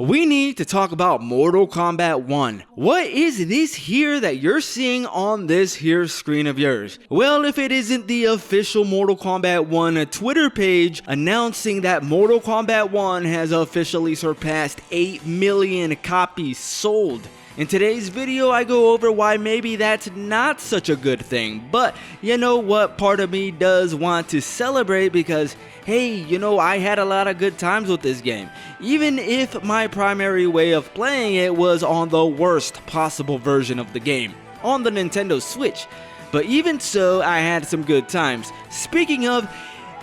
we need to talk about Mortal Kombat 1. What is this here that you're seeing on this here screen of yours? Well, if it isn't the official Mortal Kombat 1 Twitter page announcing that Mortal Kombat 1 has officially surpassed 8 million copies sold. In today's video, I go over why maybe that's not such a good thing, but you know what, part of me does want to celebrate because, hey, you know, I had a lot of good times with this game, even if my primary way of playing it was on the worst possible version of the game, on the Nintendo Switch. But even so, I had some good times. Speaking of,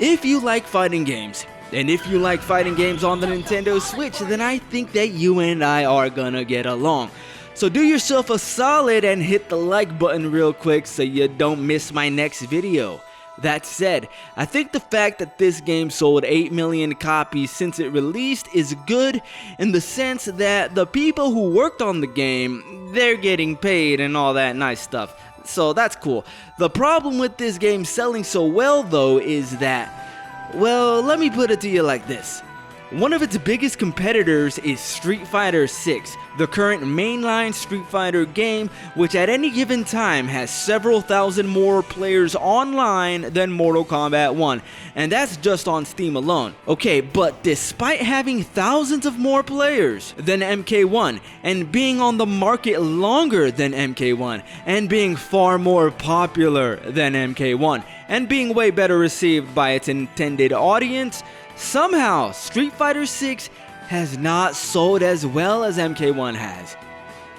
if you like fighting games, and if you like fighting games on the Nintendo Switch, then I think that you and I are gonna get along. So do yourself a solid and hit the like button real quick so you don't miss my next video. That said, I think the fact that this game sold 8 million copies since it released is good in the sense that the people who worked on the game, they're getting paid and all that nice stuff. So that's cool. The problem with this game selling so well though is that, well, let me put it to you like this. One of its biggest competitors is Street Fighter 6, the current mainline Street Fighter game, which at any given time has several thousand more players online than Mortal Kombat 1, and that's just on Steam alone. Okay, but despite having thousands of more players than MK1, and being on the market longer than MK1, and being far more popular than MK1, and being way better received by its intended audience, somehow, Street Fighter 6 has not sold as well as MK1 has.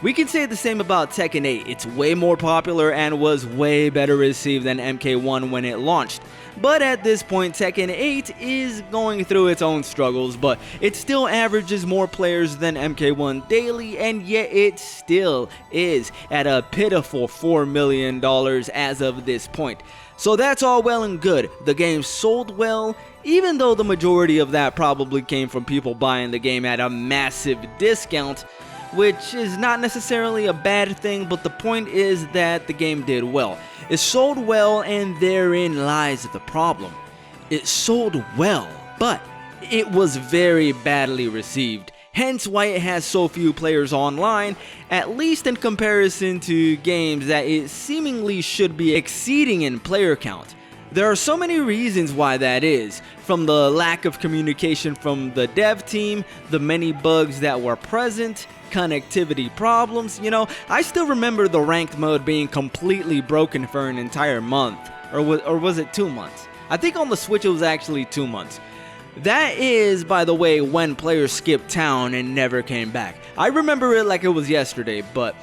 We can say the same about Tekken 8, it's way more popular and was way better received than MK1 when it launched. But at this point, Tekken 8 is going through its own struggles, but it still averages more players than MK1 daily, and yet it still is at a pitiful $4 million as of this point. So that's all well and good. The game sold well, even though the majority of that probably came from people buying the game at a massive discount, which is not necessarily a bad thing, but the point is that the game did well. It sold well, and therein lies the problem. It sold well, but it was very badly received. Hence why it has so few players online, at least in comparison to games that it seemingly should be exceeding in player count. There are so many reasons why that is, from the lack of communication from the dev team, the many bugs that were present, connectivity problems. You know, I still remember the ranked mode being completely broken for an entire month, or was it 2 months? I think on the Switch it was actually 2 months. That is, by the way, when players skipped town and never came back. I remember it like it was yesterday, but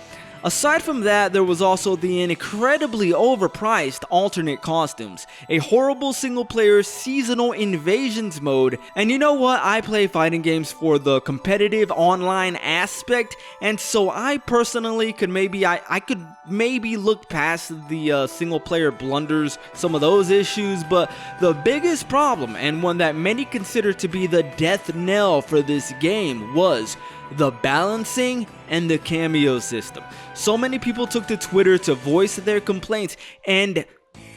aside from that, there was also the incredibly overpriced alternate costumes, a horrible single-player seasonal invasions mode, and you know what, I play fighting games for the competitive online aspect, and so I personally could I could maybe look past the single-player blunders, some of those issues, but the biggest problem, and one that many consider to be the death knell for this game, was the balancing and the cameo system. So many people took to Twitter to voice their complaints, and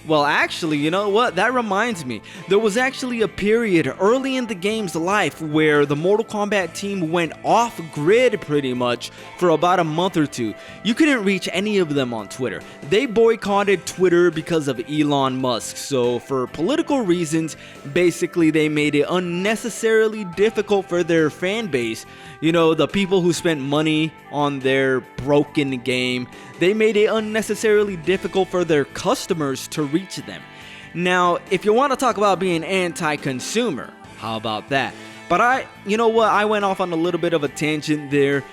well, actually, you know what? That reminds me. There was actually a period early in the game's life where the Mortal Kombat team went off-grid pretty much for about a month or two. You couldn't reach any of them on Twitter. They boycotted Twitter because of Elon Musk, so for political reasons, basically they made it unnecessarily difficult for their fan base. You know, the people who spent money on their broken game, they made it unnecessarily difficult for their customers to reach them. Now, if you want to talk about being anti-consumer, how about that? But you know what, I went off on a little bit of a tangent there.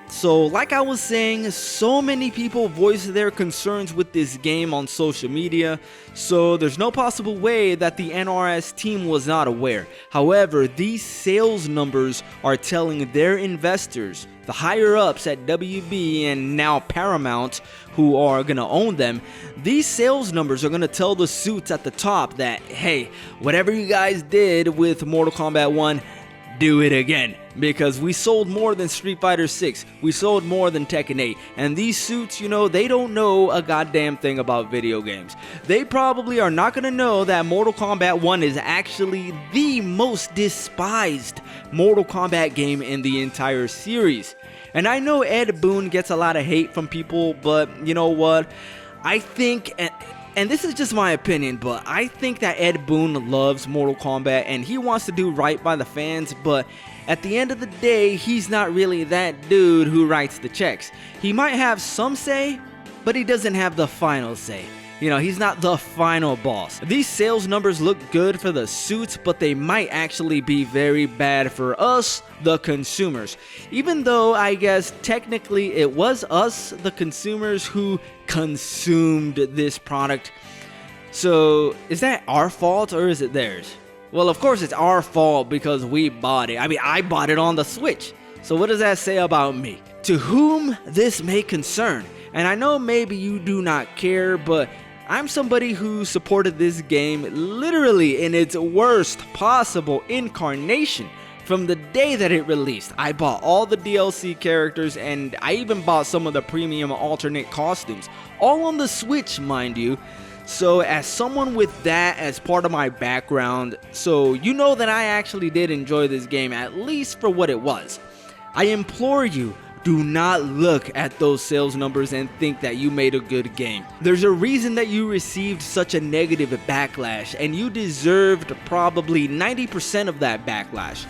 So, like I was saying, so many people voiced their concerns with this game on social media, so there's no possible way that the NRS team was not aware. However, these sales numbers are telling their investors, the higher-ups at WB and now Paramount, who are going to own them, these sales numbers are going to tell the suits at the top that, hey, whatever you guys did with Mortal Kombat 1, do it again, because we sold more than Street Fighter 6, we sold more than Tekken 8, and these suits, you know, they don't know a goddamn thing about video games. They probably are not gonna know that Mortal Kombat 1 is actually the most despised Mortal Kombat game in the entire series. And I know Ed Boon gets a lot of hate from people, but you know what, I think, and this is just my opinion, but I think that Ed Boon loves Mortal Kombat and he wants to do right by the fans, but at the end of the day, he's not really that dude who writes the checks. He might have some say, but he doesn't have the final say. You know, he's not the final boss. These sales numbers look good for the suits, but they might actually be very bad for us, the consumers. Even though I guess technically it was us, the consumers, who consumed this product. So is that our fault or is it theirs? Well, of course it's our fault because we bought it. I mean, I bought it on the Switch. So what does that say about me? To whom this may concern. And I know maybe you do not care, but I'm somebody who supported this game literally in its worst possible incarnation from the day that it released. I bought all the DLC characters and I even bought some of the premium alternate costumes, all on the Switch, mind you. So as someone with that as part of my background, so you know that I actually did enjoy this game, at least for what it was. I implore you, do not look at those sales numbers and think that you made a good game. There's a reason that you received such a negative backlash, and you deserved probably 90% of that backlash.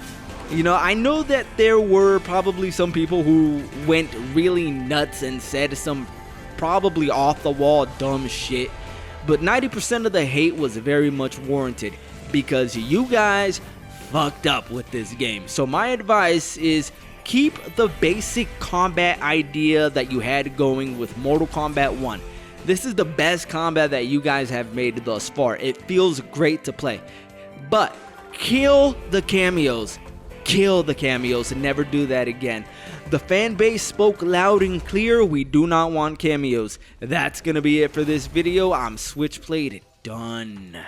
You know, I know that there were probably some people who went really nuts and said some probably off the wall dumb shit, but 90% of the hate was very much warranted because you guys fucked up with this game. So my advice is, keep the basic combat idea that you had going with Mortal Kombat 1. This is the best combat that you guys have made thus far. It feels great to play. But kill the cameos. Kill the cameos and never do that again. The fan base spoke loud and clear. We do not want cameos. That's gonna be it for this video. I'm SwitchPlayed. Done.